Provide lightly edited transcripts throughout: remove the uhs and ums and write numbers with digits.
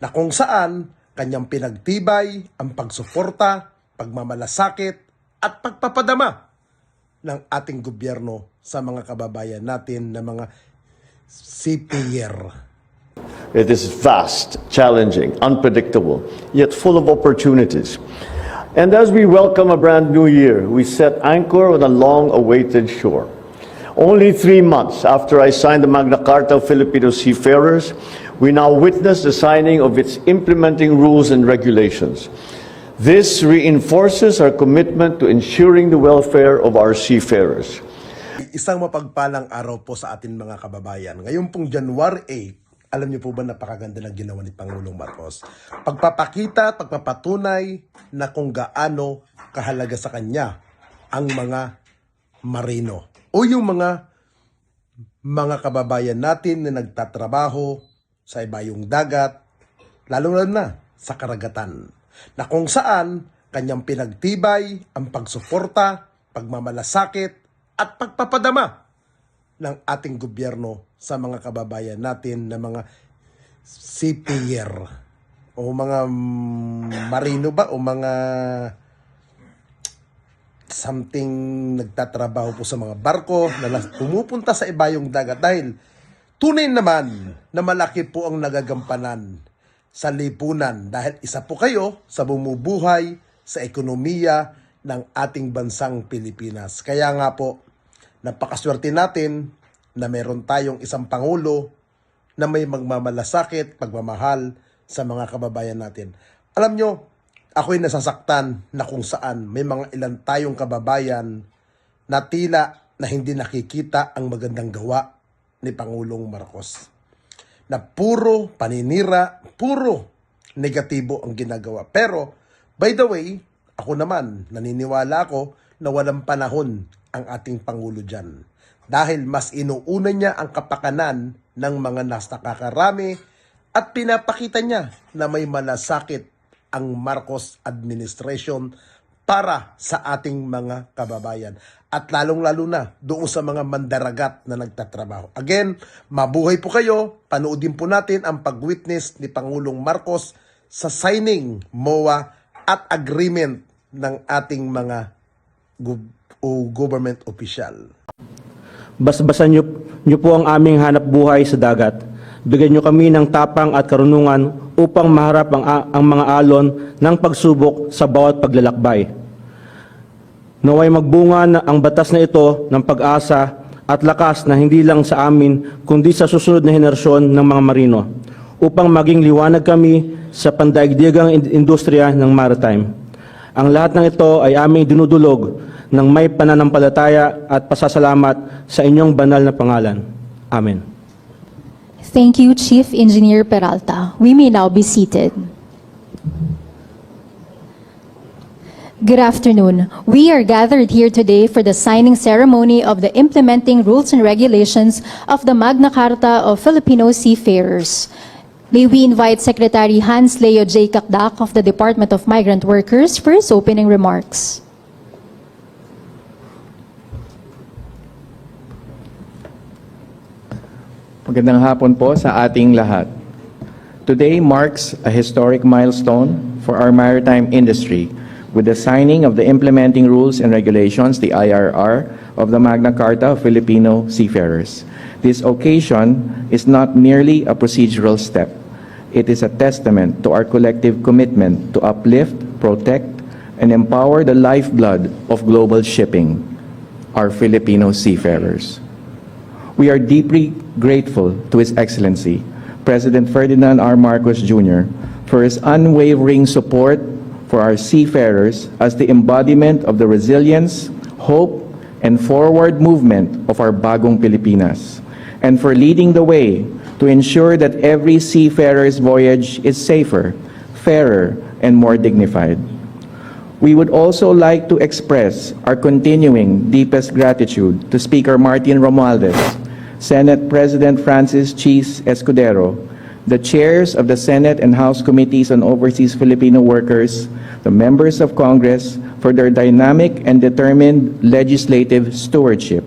na kung saan kanyang pinagtibay ang pagsuporta, pagmamalasakit at pagpapadama ng ating gobyerno sa mga kababayan natin na mga seafarer. It is vast, challenging, unpredictable, yet full of opportunities. And as we welcome a brand new year, we set anchor on a long-awaited shore. Only 3 months after I signed the Magna Carta of Filipino Seafarers, we now witness the signing of its implementing rules and regulations. This reinforces our commitment to ensuring the welfare of our seafarers. Isang mapagpalang araw po sa atin mga kababayan. Ngayon pong January 8, alam niyo po ba napakaganda ng ginawa ni Pangulong Marcos? Pagpapakita, pagpapatunay na kung gaano kahalaga sa kanya ang mga marino o yung mga kababayan natin na nagtatrabaho sa ibayong dagat, lalo na sa karagatan, na kung saan kanyang pinagtibay ang pagsuporta, pagmamalasakit at pagpapadama ng ating gobyerno sa mga kababayan natin na mga seafarer o mga marino ba o mga something nagtatrabaho po sa mga barko na pumupunta sa ibayong dagat dahil tunay naman na malaki po ang nagagampanan sa lipunan dahil isa po kayo sa bumubuhay sa ekonomiya ng ating bansang Pilipinas. Kaya nga po, napakaswerte natin na meron tayong isang Pangulo na may magmamalasakit, pagmamahal sa mga kababayan natin. Alam nyo, ako'y nasasaktan na kung saan may mga ilan tayong kababayan na tila na hindi nakikita ang magandang gawa ni Pangulong Marcos. Na puro paninira, puro negatibo ang ginagawa. Pero, by the way, ako naman, naniniwala ako na walang panahon ang ating Pangulo dyan. Dahil mas inuuna niya ang kapakanan ng mga nakakarami at pinapakita niya na may malasakit ang Marcos administration para sa ating mga kababayan. At lalong-lalo na doon sa mga mandaragat na nagtatrabaho. Again, mabuhay po kayo. Panoodin po natin ang pag-witness ni Pangulong Marcos sa signing MOA at agreement ng ating mga government official. Basbasan niyo po ang aming hanap buhay sa dagat. Bigyan niyo kami ng tapang at karunungan upang maharap ang mga alon ng pagsubok sa bawat paglalakbay. Naway magbunga ang batas na ito ng pag-asa at lakas na hindi lang sa amin kundi sa susunod na henerasyon ng mga marino upang maging liwanag kami sa pandaigdigang industriya ng maritime. Ang lahat ng ito ay aming dinudulog ng may pananampalataya at pasasalamat sa inyong banal na pangalan. Amen. Thank you, Chief Engineer Peralta. We may now be seated. Good afternoon. We are gathered here today for the signing ceremony of the implementing rules and regulations of the Magna Carta of Filipino Seafarers. May we invite Secretary Hans Leo J. Kakdak of the Department of Migrant Workers for his opening remarks. Magandang hapon po sa ating lahat. Today marks a historic milestone for our maritime industry with the signing of the Implementing Rules and Regulations, the IRR, of the Magna Carta of Filipino Seafarers. This occasion is not merely a procedural step. It is a testament to our collective commitment to uplift, protect, and empower the lifeblood of global shipping, our Filipino seafarers. We are deeply grateful to His Excellency, President Ferdinand R. Marcos Jr., for his unwavering support for our seafarers as the embodiment of the resilience, hope, and forward movement of our bagong Pilipinas, and for leading the way to ensure that every seafarer's voyage is safer, fairer, and more dignified. We would also like to express our continuing deepest gratitude to Speaker Martin Romualdez, Senate President Francis Chis Escudero, the chairs of the Senate and House Committees on Overseas Filipino Workers, the members of Congress for their dynamic and determined legislative stewardship.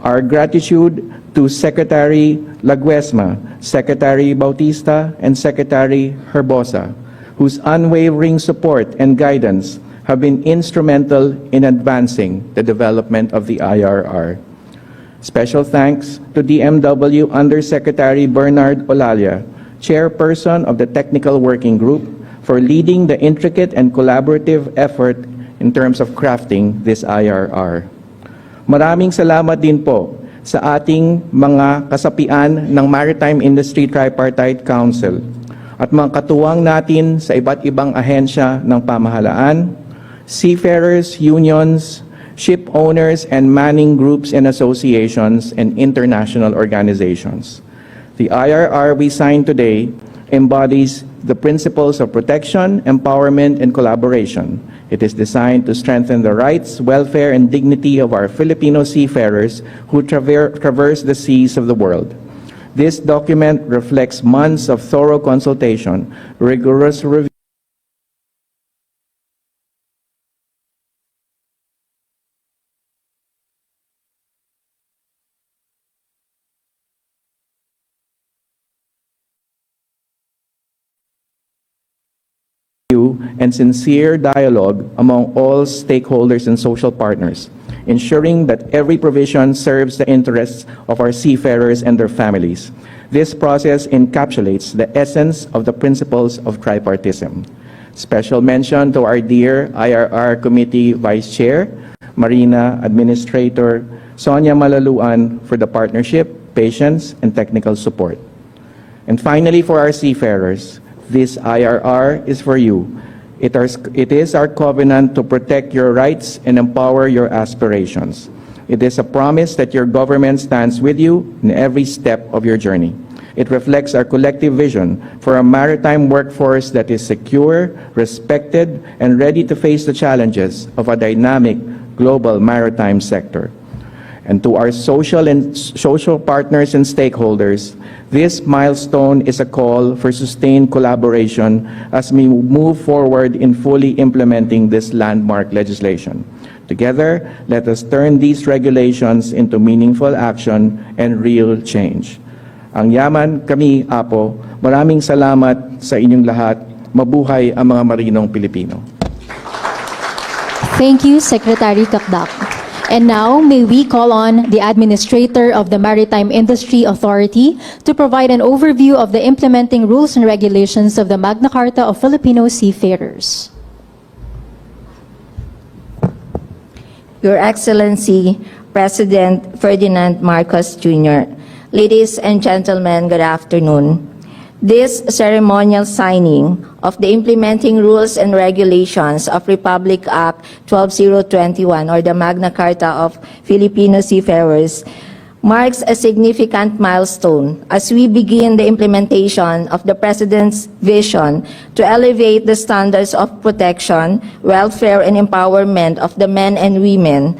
Our gratitude to Secretary Laguesma, Secretary Bautista, and Secretary Herbosa, whose unwavering support and guidance have been instrumental in advancing the development of the IRR. Special thanks to DMW Undersecretary Bernard Olalia, Chairperson of the Technical Working Group, for leading the intricate and collaborative effort in terms of crafting this IRR. Maraming salamat din po sa ating mga kasapian ng Maritime Industry Tripartite Council at mga katuwang natin sa iba't ibang ahensya ng pamahalaan, seafarers, unions, ship owners, and manning groups and associations and international organizations. The IRR we signed today embodies the principles of protection, empowerment, and collaboration. It is designed to strengthen the rights, welfare, and dignity of our Filipino seafarers who traverse the seas of the world. This document reflects months of thorough consultation, rigorous review, and sincere dialogue among all stakeholders and social partners, ensuring that every provision serves the interests of our seafarers and their families. This process encapsulates the essence of the principles of tripartism. Special mention to our dear IRR Committee Vice Chair, Marina Administrator Sonia Malaluan for the partnership, patience, and technical support. And finally, for our seafarers, this IRR is for you. It is our covenant to protect your rights and empower your aspirations. It is a promise that your government stands with you in every step of your journey. It reflects our collective vision for a maritime workforce that is secure, respected, and ready to face the challenges of a dynamic global maritime sector. And to our social partners and stakeholders, this milestone is a call for sustained collaboration as we move forward in fully implementing this landmark legislation. Together, let us turn these regulations into meaningful action and real change. Ang yaman, kami, Apo, maraming salamat sa inyong lahat. Mabuhay ang mga marinong Pilipino. Thank you, Secretary Kakdak. And now, may we call on the Administrator of the Maritime Industry Authority to provide an overview of the implementing rules and regulations of the Magna Carta of Filipino Seafarers. Your Excellency, President Ferdinand Marcos Jr., ladies and gentlemen, good afternoon. This ceremonial signing of the Implementing Rules and Regulations of Republic Act 12021, or the Magna Carta of Filipino Seafarers, marks a significant milestone as we begin the implementation of the President's vision to elevate the standards of protection, welfare, and empowerment of the men and women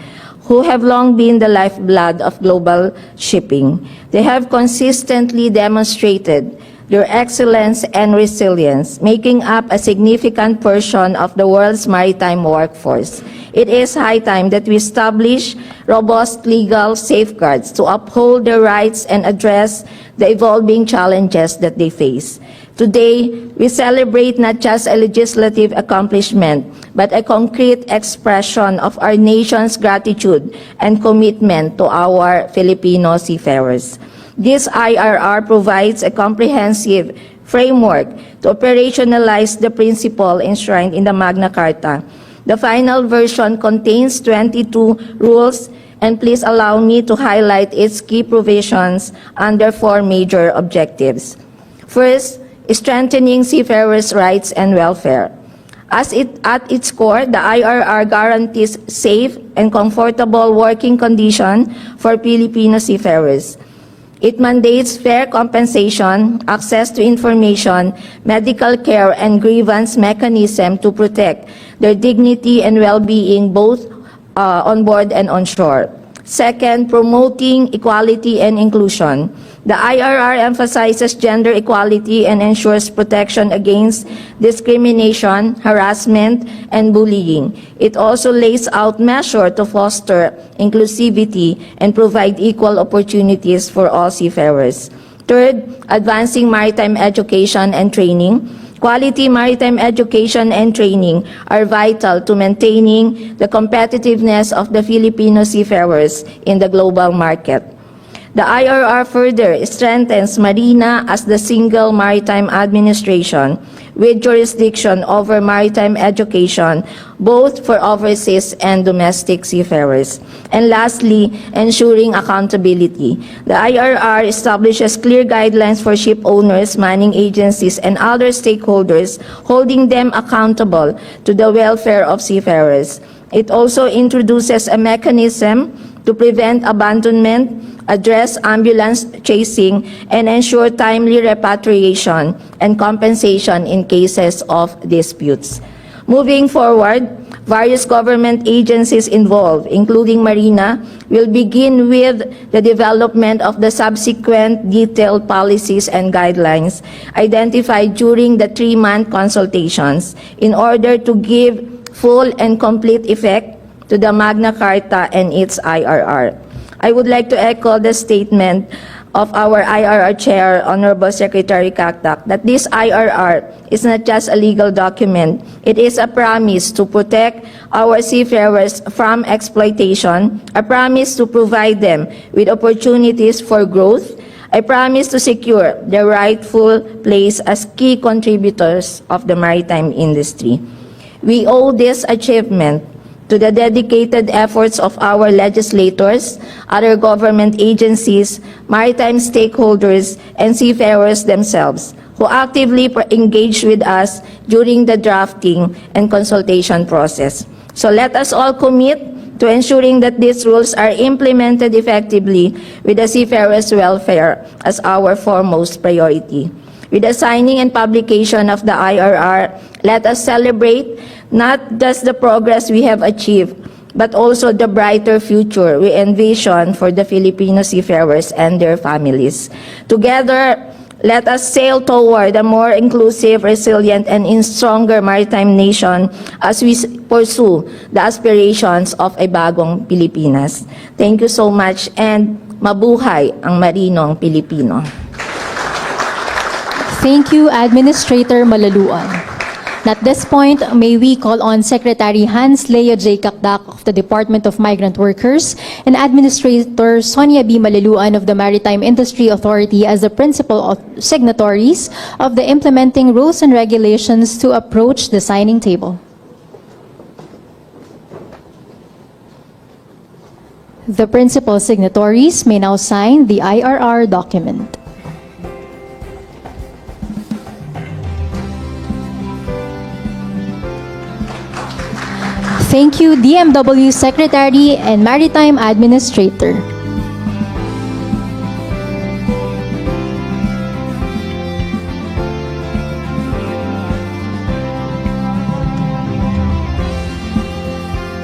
who have long been the lifeblood of global shipping. They have consistently demonstrated their excellence and resilience, making up a significant portion of the world's maritime workforce. It is high time that we establish robust legal safeguards to uphold their rights and address the evolving challenges that they face. Today, we celebrate not just a legislative accomplishment, but a concrete expression of our nation's gratitude and commitment to our Filipino seafarers. This IRR provides a comprehensive framework to operationalize the principle enshrined in the Magna Carta. The final version contains 22 rules, and please allow me to highlight its key provisions under 4 major objectives. First, strengthening seafarers' rights and welfare. At its core, the IRR guarantees safe and comfortable working conditions for Filipino seafarers. It mandates fair compensation, access to information, medical care, and grievance mechanism to protect their dignity and well-being both on board and on shore. Second, promoting equality and inclusion. The IRR emphasizes gender equality and ensures protection against discrimination, harassment, and bullying. It also lays out measures to foster inclusivity and provide equal opportunities for all seafarers. Third, advancing maritime education and training. Quality maritime education and training are vital to maintaining the competitiveness of the Filipino seafarers in the global market. The IRR further strengthens Marina as the single maritime administration with jurisdiction over maritime education, both for overseas and domestic seafarers. And lastly, ensuring accountability. The IRR establishes clear guidelines for ship owners, manning agencies, and other stakeholders, holding them accountable to the welfare of seafarers. It also introduces a mechanism to prevent abandonment, address ambulance chasing, and ensure timely repatriation and compensation in cases of disputes. Moving forward, various government agencies involved, including Marina, will begin with the development of the subsequent detailed policies and guidelines identified during the 3-month consultations in order to give full and complete effect to the Magna Carta and its IRR. I would like to echo the statement of our IRR Chair, Honorable Secretary Kaktak, that this IRR is not just a legal document. It is a promise to protect our seafarers from exploitation, a promise to provide them with opportunities for growth, a promise to secure their rightful place as key contributors of the maritime industry. We owe this achievement to the dedicated efforts of our legislators, other government agencies, maritime stakeholders, and seafarers themselves, who actively engaged with us during the drafting and consultation process. So let us all commit to ensuring that these rules are implemented effectively with the seafarers' welfare as our foremost priority. With the signing and publication of the IRR, let us celebrate not just the progress we have achieved, but also the brighter future we envision for the Filipino seafarers and their families. Together, let us sail toward a more inclusive, resilient, and stronger maritime nation as we pursue the aspirations of a bagong Pilipinas. Thank you so much, and mabuhay ang marinong Pilipino. Thank you, Administrator Malaluan. At this point, may we call on Secretary Hans Leo J. Kakdak of the Department of Migrant Workers and Administrator Sonia B. Malaluan of the Maritime Industry Authority as the principal signatories of the implementing rules and regulations to approach the signing table. The principal signatories may now sign the IRR document. Thank you, DMW Secretary and Maritime Administrator.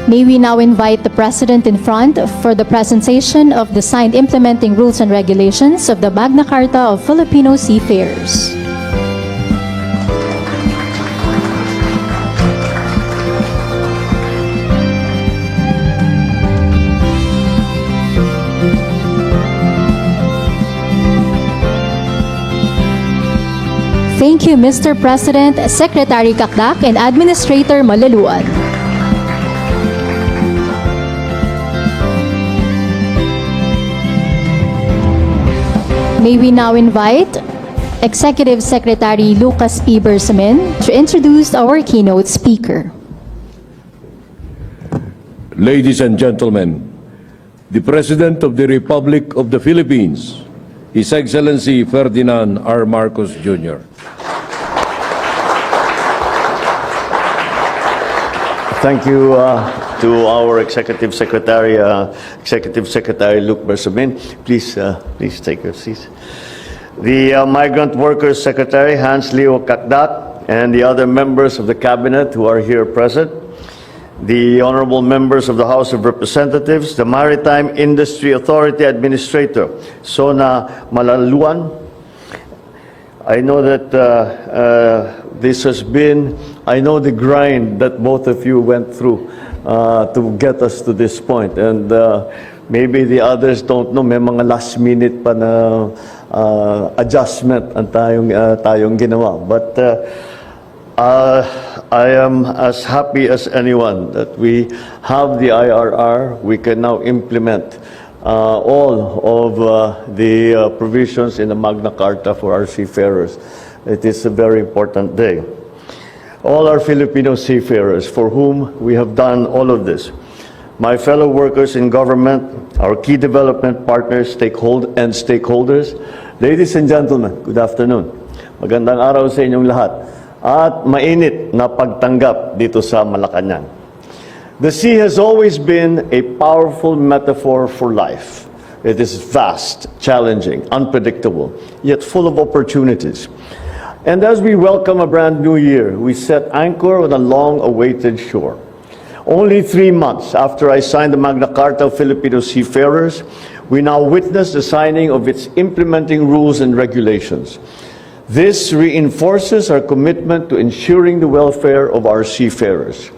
May we now invite the President in front for the presentation of the signed implementing rules and regulations of the Magna Carta of Filipino Seafarers. Thank you, Mr. President, Secretary Kakdak, and Administrator Malaluan. May we now invite Executive Secretary Lucas E. Bersamin to introduce our keynote speaker. Ladies and gentlemen, the President of the Republic of the Philippines, His Excellency Ferdinand R. Marcos Jr. Thank you to our Executive Secretary Luke Bersamin. Please take your seats. The Migrant Workers Secretary, Hans Leo Kakdak, and the other members of the Cabinet who are here present. the honorable members of the House of Representatives, the Maritime Industry Authority Administrator, Sona Malaluan. I know that this has been, I know the grind that both of you went through to get us to this point. And maybe the others don't know, may mga last minute pa na adjustment ang tayong ginawa. But I am as happy as anyone that we have the IRR. We can now implement all of the provisions in the Magna Carta for our seafarers. It is a very important day. All our Filipino seafarers for whom we have done all of this, my fellow workers in government, our key development partners, stakeholders, ladies and gentlemen, good afternoon. Magandang araw sa inyong lahat. At mainit na pagtanggap dito sa Malacanang. The sea has always been a powerful metaphor for life. It is vast, challenging, unpredictable, yet full of opportunities. And as we welcome a brand new year, we set anchor on a long-awaited shore. Only 3 months after I signed the Magna Carta of Filipino Seafarers, we now witness the signing of its implementing rules and regulations. This reinforces our commitment to ensuring the welfare of our seafarers.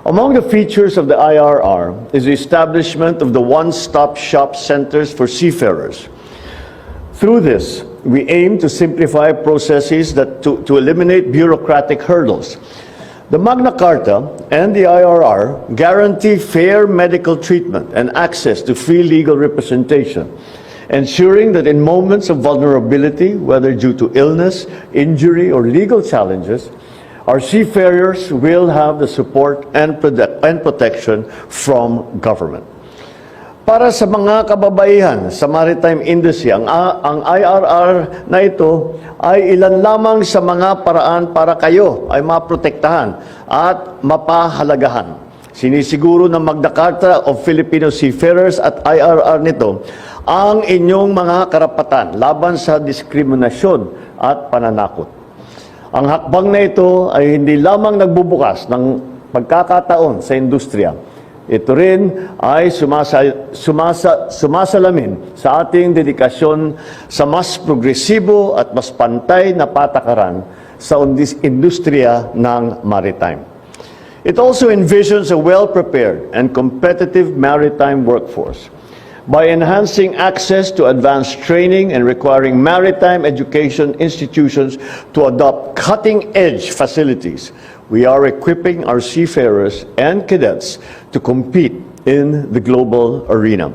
Among the features of the IRR is the establishment of the one-stop shop centers for seafarers. Through this, we aim to simplify processes to eliminate bureaucratic hurdles. The Magna Carta and the IRR guarantee fair medical treatment and access to free legal representation, ensuring that in moments of vulnerability, whether due to illness, injury, or legal challenges, our seafarers will have the support and protection from government. Para sa mga kababaihan sa maritime industry, ang IRR na ito ay ilan lamang sa mga paraan para kayo ay maprotektahan at mapahalagahan. Sinisiguro ng Magna Carta of Filipino Seafarers at IRR nito ang inyong mga karapatan laban sa diskriminasyon at pananakot. Ang hakbang na ito ay hindi lamang nagbubukas ng pagkakataon sa industriya. Ito rin ay sumasalamin sa ating dedikasyon sa mas progresibo at mas pantay na patakaran sa industriya ng maritime. It also envisions a well-prepared and competitive maritime workforce. By enhancing access to advanced training and requiring maritime education institutions to adopt cutting-edge facilities, we are equipping our seafarers and cadets to compete in the global arena.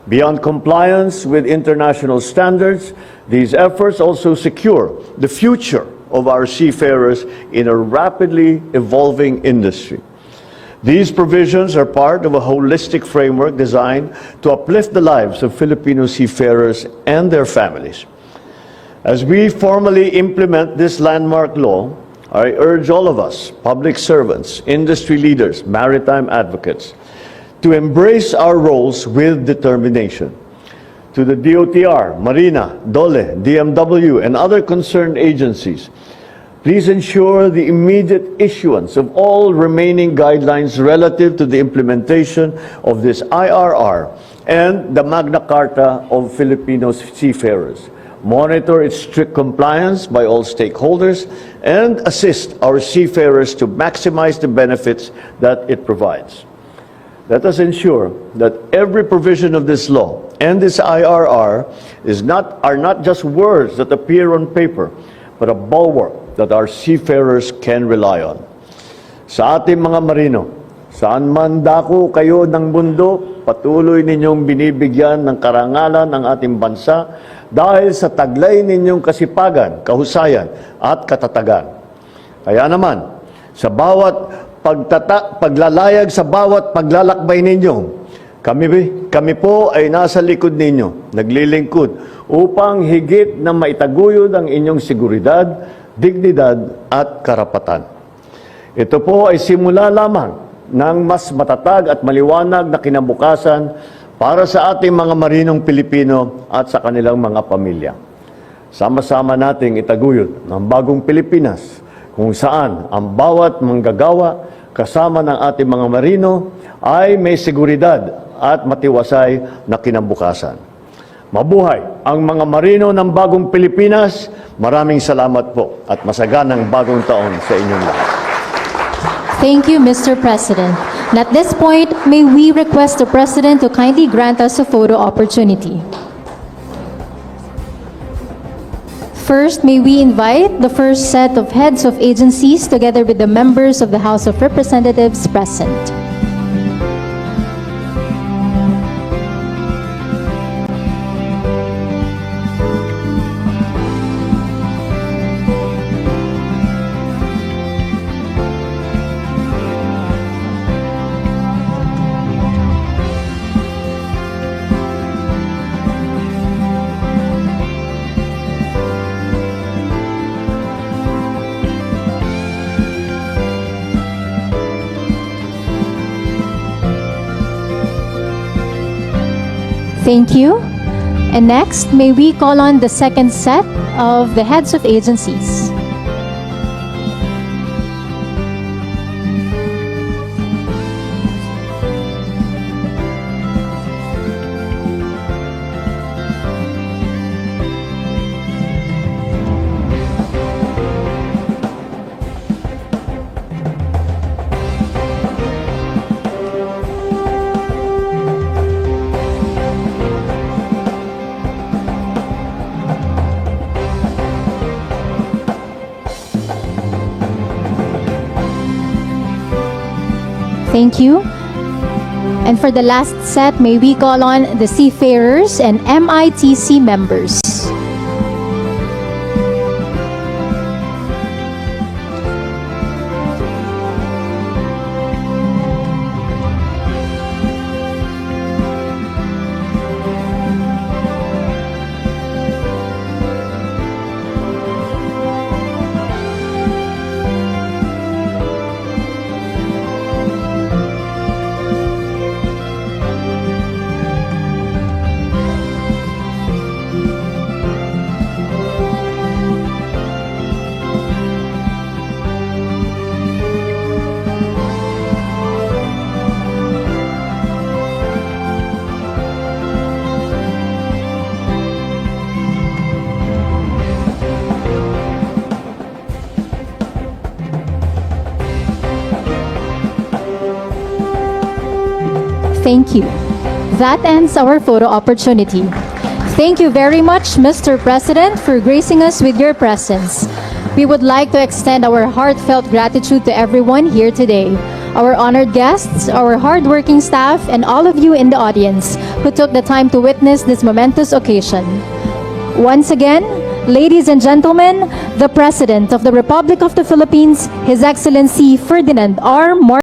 Beyond compliance with international standards, these efforts also secure the future of our seafarers in a rapidly evolving industry. These provisions are part of a holistic framework designed to uplift the lives of Filipino seafarers and their families. As we formally implement this landmark law, I urge all of us, public servants, industry leaders, maritime advocates, to embrace our roles with determination. To the DOTR, Marina, DOLE, DMW, and other concerned agencies, please ensure the immediate issuance of all remaining guidelines relative to the implementation of this IRR and the Magna Carta of Filipino Seafarers. Monitor its strict compliance by all stakeholders and assist our seafarers to maximize the benefits that it provides. Let us ensure that every provision of this law and this IRR are not just words that appear on paper, but a bulwark that our seafarers can rely on. Sa ating mga marino, saan man dako kayo ng mundo, patuloy ninyong binibigyan ng karangalan ng ating bansa dahil sa taglay ninyong kasipagan, kahusayan at katatagan. Kaya naman, sa bawat paglalayag, sa bawat paglalakbay ninyo, kami po ay nasa likod ninyo, naglilingkod upang higit na maitaguyod ang inyong seguridad, dignidad at karapatan. Ito po ay simula lamang ng mas matatag at maliwanag na kinabukasan para sa ating mga marinong Pilipino at sa kanilang mga pamilya. Sama-sama nating itaguyod ng bagong Pilipinas kung saan ang bawat manggagawa kasama ng ating mga marino ay may seguridad at matiwasay na kinabukasan. Mabuhay ang mga marino ng bagong Pilipinas. Maraming salamat po at masaganang bagong taon sa inyong lahat. Thank you, Mr. President. And at this point, may we request the President to kindly grant us a photo opportunity. First, may we invite the first set of heads of agencies together with the members of the House of Representatives present. Thank you. And next, may we call on the second set of the heads of agencies. Thank you. And for the last set, may we call on the Seafarers and MITC members. Thank you. That ends our photo opportunity. Thank you very much, Mr. President, for gracing us with your presence. We would like to extend our heartfelt gratitude to everyone here today, our honored guests, our hardworking staff, and all of you in the audience who took the time to witness this momentous occasion. Once again, ladies and gentlemen, the President of the Republic of the Philippines, His Excellency Ferdinand R. Marcos